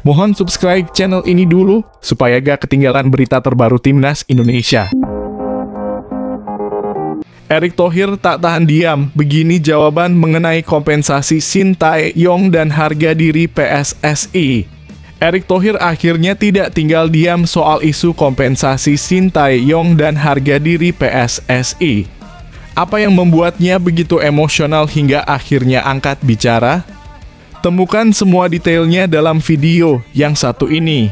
Mohon subscribe channel ini dulu, supaya gak ketinggalan berita terbaru Timnas Indonesia. Erick Thohir tak tahan diam, begini jawaban mengenai kompensasi Shin Tae-yong dan harga diri PSSI. Erick Thohir akhirnya tidak tinggal diam soal isu kompensasi Shin Tae-yong dan harga diri PSSI. Apa yang membuatnya begitu emosional hingga akhirnya angkat bicara? Temukan semua detailnya dalam video yang satu ini.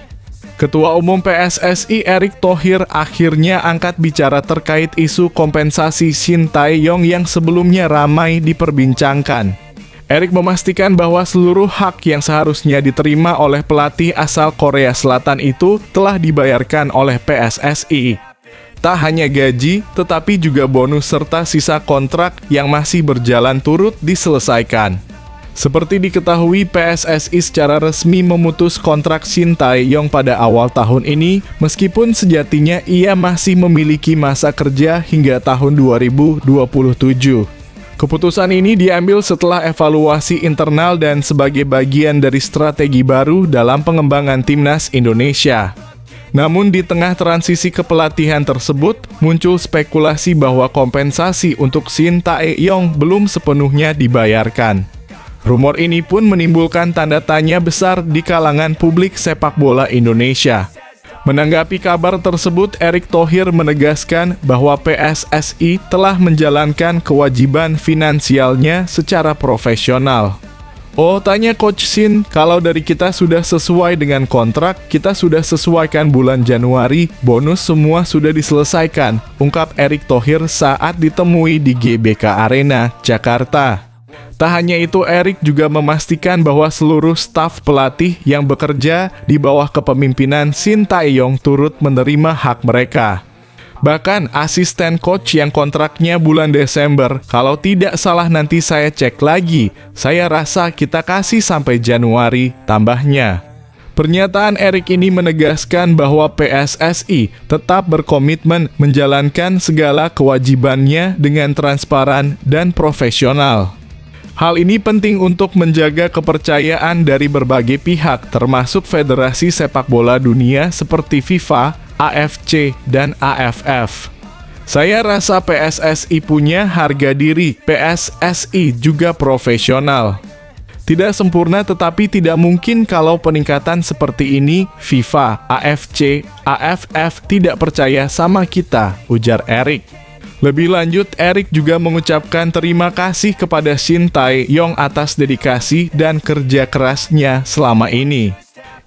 Ketua Umum PSSI Erick Thohir akhirnya angkat bicara terkait isu kompensasi Shin Tae-yong yang sebelumnya ramai diperbincangkan. Erick memastikan bahwa seluruh hak yang seharusnya diterima oleh pelatih asal Korea Selatan itu telah dibayarkan oleh PSSI. Tak hanya gaji, tetapi juga bonus serta sisa kontrak yang masih berjalan turut diselesaikan. Seperti diketahui, PSSI secara resmi memutus kontrak Shin Tae-yong pada awal tahun ini, meskipun sejatinya ia masih memiliki masa kerja hingga tahun 2027. Keputusan ini diambil setelah evaluasi internal dan sebagai bagian dari strategi baru dalam pengembangan Timnas Indonesia. Namun di tengah transisi kepelatihan tersebut, muncul spekulasi bahwa kompensasi untuk Shin Tae-yong belum sepenuhnya dibayarkan. Rumor ini pun menimbulkan tanda tanya besar di kalangan publik sepak bola Indonesia. Menanggapi kabar tersebut, Erick Thohir menegaskan bahwa PSSI telah menjalankan kewajiban finansialnya secara profesional. Oh, tanya Coach Shin, kalau dari kita sudah sesuai dengan kontrak, kita sudah sesuaikan bulan Januari, bonus semua sudah diselesaikan, ungkap Erick Thohir saat ditemui di GBK Arena, Jakarta. Tak hanya itu, Erick juga memastikan bahwa seluruh staf pelatih yang bekerja di bawah kepemimpinan Shin Tae-yong turut menerima hak mereka. Bahkan asisten coach yang kontraknya bulan Desember, kalau tidak salah nanti saya cek lagi, saya rasa kita kasih sampai Januari, tambahnya. Pernyataan Erick ini menegaskan bahwa PSSI tetap berkomitmen menjalankan segala kewajibannya dengan transparan dan profesional. Hal ini penting untuk menjaga kepercayaan dari berbagai pihak, termasuk Federasi Sepak Bola Dunia seperti FIFA, AFC, dan AFF. Saya rasa PSSI punya harga diri, PSSI juga profesional. Tidak sempurna tetapi tidak mungkin kalau peningkatan seperti ini FIFA, AFC, AFF tidak percaya sama kita, ujar Erick. Lebih lanjut, Erick juga mengucapkan terima kasih kepada Shin Tae-yong atas dedikasi dan kerja kerasnya selama ini.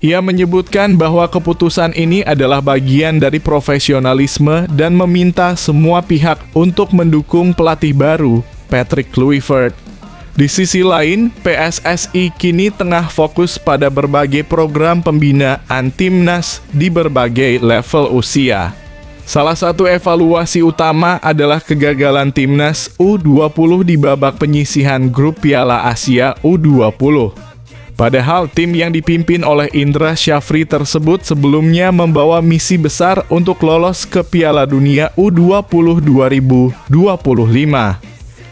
Ia menyebutkan bahwa keputusan ini adalah bagian dari profesionalisme dan meminta semua pihak untuk mendukung pelatih baru, Patrick Kluivert. Di sisi lain, PSSI kini tengah fokus pada berbagai program pembinaan Timnas di berbagai level usia. Salah satu evaluasi utama adalah kegagalan Timnas U20 di babak penyisihan grup Piala Asia U20. Padahal tim yang dipimpin oleh Indra Syafri tersebut sebelumnya membawa misi besar untuk lolos ke Piala Dunia U20 2025.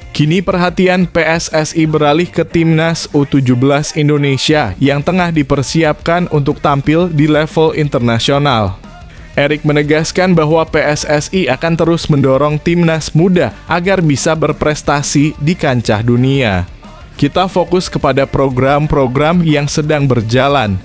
Kini perhatian PSSI beralih ke Timnas U17 Indonesia yang tengah dipersiapkan untuk tampil di level internasional. Erick menegaskan bahwa PSSI akan terus mendorong timnas muda agar bisa berprestasi di kancah dunia. Kita fokus kepada program-program yang sedang berjalan.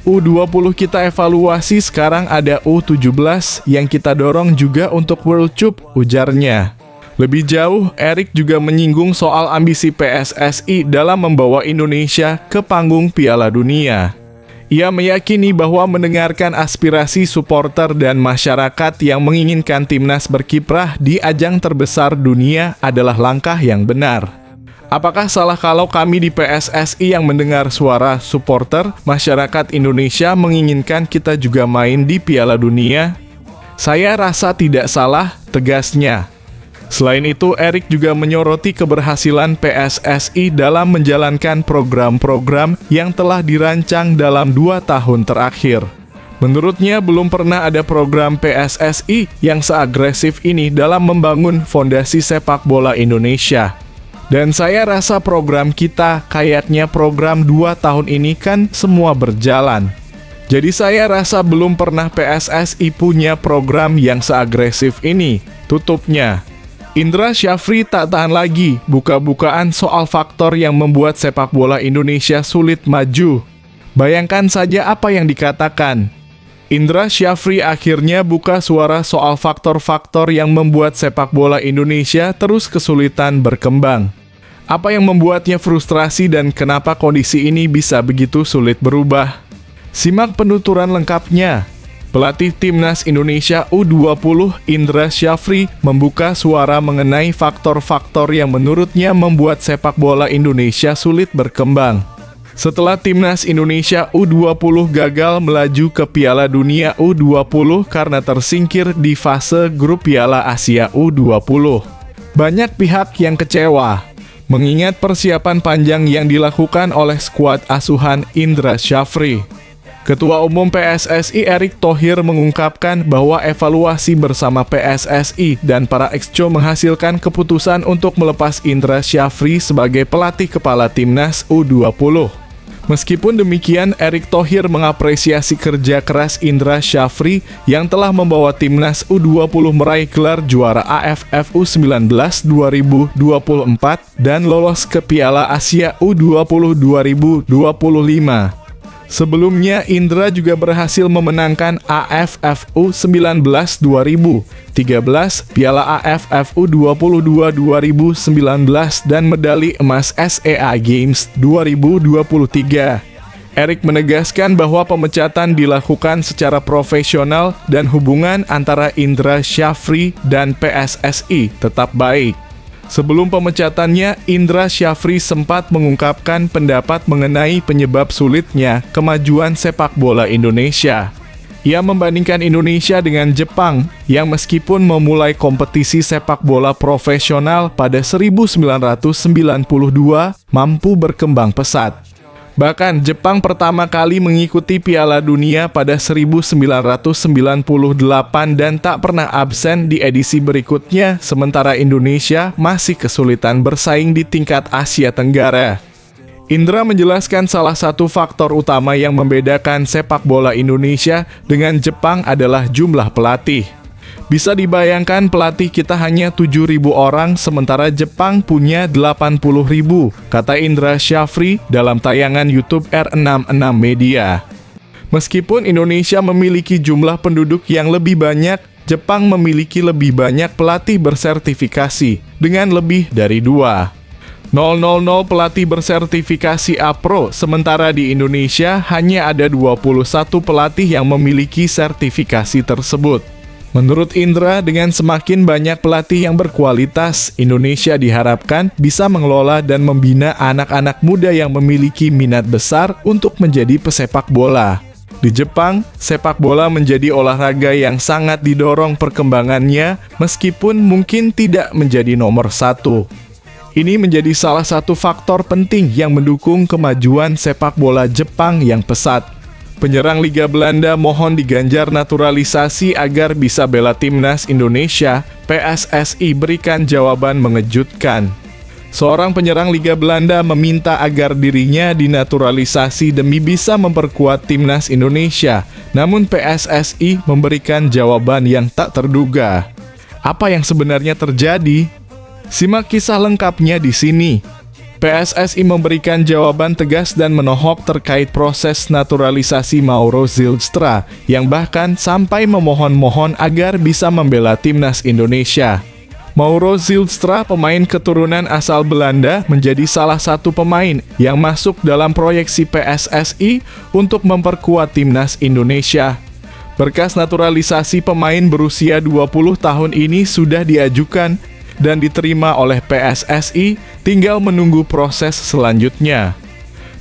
U20 kita evaluasi, sekarang ada U17 yang kita dorong juga untuk World Cup, ujarnya. Lebih jauh, Erick juga menyinggung soal ambisi PSSI dalam membawa Indonesia ke panggung Piala Dunia. Ia meyakini bahwa mendengarkan aspirasi supporter dan masyarakat yang menginginkan timnas berkiprah di ajang terbesar dunia adalah langkah yang benar. Apakah salah kalau kami di PSSI yang mendengar suara supporter masyarakat Indonesia menginginkan kita juga main di Piala Dunia? Saya rasa tidak salah, tegasnya. Selain itu, Erick juga menyoroti keberhasilan PSSI dalam menjalankan program-program yang telah dirancang dalam 2 tahun terakhir. Menurutnya, belum pernah ada program PSSI yang seagresif ini dalam membangun fondasi sepak bola Indonesia. Dan saya rasa program kita kayaknya program 2 tahun ini kan semua berjalan. Jadi saya rasa belum pernah PSSI punya program yang seagresif ini, tutupnya. Indra Syafri tak tahan lagi, buka-bukaan soal faktor yang membuat sepak bola Indonesia sulit maju. Bayangkan saja apa yang dikatakan. Indra Syafri akhirnya buka suara soal faktor-faktor yang membuat sepak bola Indonesia terus kesulitan berkembang. Apa yang membuatnya frustrasi dan kenapa kondisi ini bisa begitu sulit berubah? Simak penuturan lengkapnya. Pelatih Timnas Indonesia U20 Indra Syafri membuka suara mengenai faktor-faktor yang menurutnya membuat sepak bola Indonesia sulit berkembang. Setelah Timnas Indonesia U20 gagal melaju ke Piala Dunia U20 karena tersingkir di fase grup Piala Asia U20. Banyak pihak yang kecewa, mengingat persiapan panjang yang dilakukan oleh skuad asuhan Indra Syafri. Ketua Umum PSSI Erick Thohir mengungkapkan bahwa evaluasi bersama PSSI dan para exco menghasilkan keputusan untuk melepas Indra Syafri sebagai pelatih kepala Timnas U20. Meskipun demikian, Erick Thohir mengapresiasi kerja keras Indra Syafri yang telah membawa Timnas U20 meraih gelar juara AFF U19 2024 dan lolos ke Piala Asia U20 2025. Sebelumnya, Indra juga berhasil memenangkan AFF U19 2013, Piala AFF U22 2019, dan medali emas SEA Games 2023. Erick menegaskan bahwa pemecatan dilakukan secara profesional dan hubungan antara Indra Syafri dan PSSI tetap baik. Sebelum pemecatannya, Indra Syafri sempat mengungkapkan pendapat mengenai penyebab sulitnya kemajuan sepak bola Indonesia. Ia membandingkan Indonesia dengan Jepang, yang meskipun memulai kompetisi sepak bola profesional pada 1992, mampu berkembang pesat. Bahkan, Jepang pertama kali mengikuti Piala Dunia pada 1998 dan tak pernah absen di edisi berikutnya, sementara Indonesia masih kesulitan bersaing di tingkat Asia Tenggara. Indra menjelaskan salah satu faktor utama yang membedakan sepak bola Indonesia dengan Jepang adalah jumlah pelatih. Bisa dibayangkan pelatih kita hanya 7.000 orang, sementara Jepang punya 80.000, kata Indra Syafri dalam tayangan YouTube R66 Media. Meskipun Indonesia memiliki jumlah penduduk yang lebih banyak, Jepang memiliki lebih banyak pelatih bersertifikasi, dengan lebih dari 2. 000 pelatih bersertifikasi A-Pro, sementara di Indonesia hanya ada 21 pelatih yang memiliki sertifikasi tersebut. Menurut Indra, dengan semakin banyak pelatih yang berkualitas, Indonesia diharapkan bisa mengelola dan membina anak-anak muda yang memiliki minat besar untuk menjadi pesepak bola. Di Jepang, sepak bola menjadi olahraga yang sangat didorong perkembangannya, meskipun mungkin tidak menjadi nomor 1. Ini menjadi salah satu faktor penting yang mendukung kemajuan sepak bola Jepang yang pesat. Penyerang Liga Belanda mohon diganjar naturalisasi agar bisa bela Timnas Indonesia. PSSI berikan jawaban mengejutkan. Seorang penyerang Liga Belanda meminta agar dirinya dinaturalisasi demi bisa memperkuat Timnas Indonesia. Namun PSSI memberikan jawaban yang tak terduga. Apa yang sebenarnya terjadi? Simak kisah lengkapnya di sini. PSSI memberikan jawaban tegas dan menohok terkait proses naturalisasi Mauro Zylstra, yang bahkan sampai memohon-mohon agar bisa membela Timnas Indonesia. Mauro Zylstra, pemain keturunan asal Belanda, menjadi salah satu pemain yang masuk dalam proyeksi PSSI untuk memperkuat Timnas Indonesia. Berkas naturalisasi pemain berusia 20 tahun ini sudah diajukan dan diterima oleh PSSI, tinggal menunggu proses selanjutnya.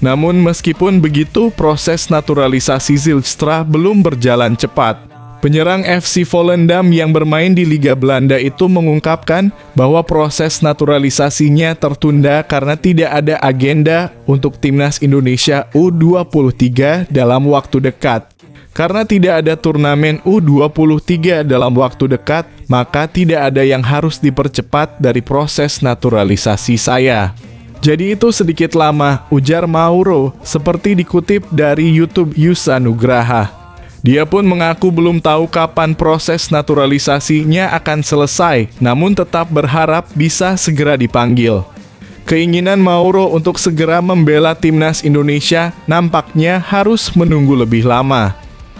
Namun meskipun begitu, proses naturalisasi Zylstra belum berjalan cepat. Penyerang FC Volendam yang bermain di Liga Belanda itu mengungkapkan bahwa proses naturalisasinya tertunda karena tidak ada agenda untuk Timnas Indonesia U23 dalam waktu dekat. Karena tidak ada turnamen U23 dalam waktu dekat, maka tidak ada yang harus dipercepat dari proses naturalisasi saya. Jadi itu sedikit lama, ujar Mauro, seperti dikutip dari YouTube Yusa Nugraha. Dia pun mengaku belum tahu kapan proses naturalisasinya akan selesai, namun tetap berharap bisa segera dipanggil. Keinginan Mauro untuk segera membela timnas Indonesia nampaknya harus menunggu lebih lama.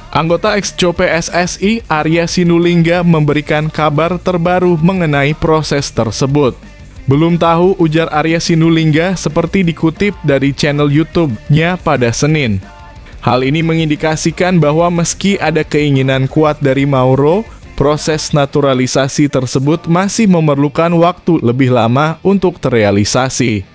Anggota Exco PSSI Arya Sinulinga memberikan kabar terbaru mengenai proses tersebut. Belum tahu, ujar Arya Sinulinga seperti dikutip dari channel YouTube-nya pada Senin. Hal ini mengindikasikan bahwa meski ada keinginan kuat dari Mauro, proses naturalisasi tersebut masih memerlukan waktu lebih lama untuk terrealisasi.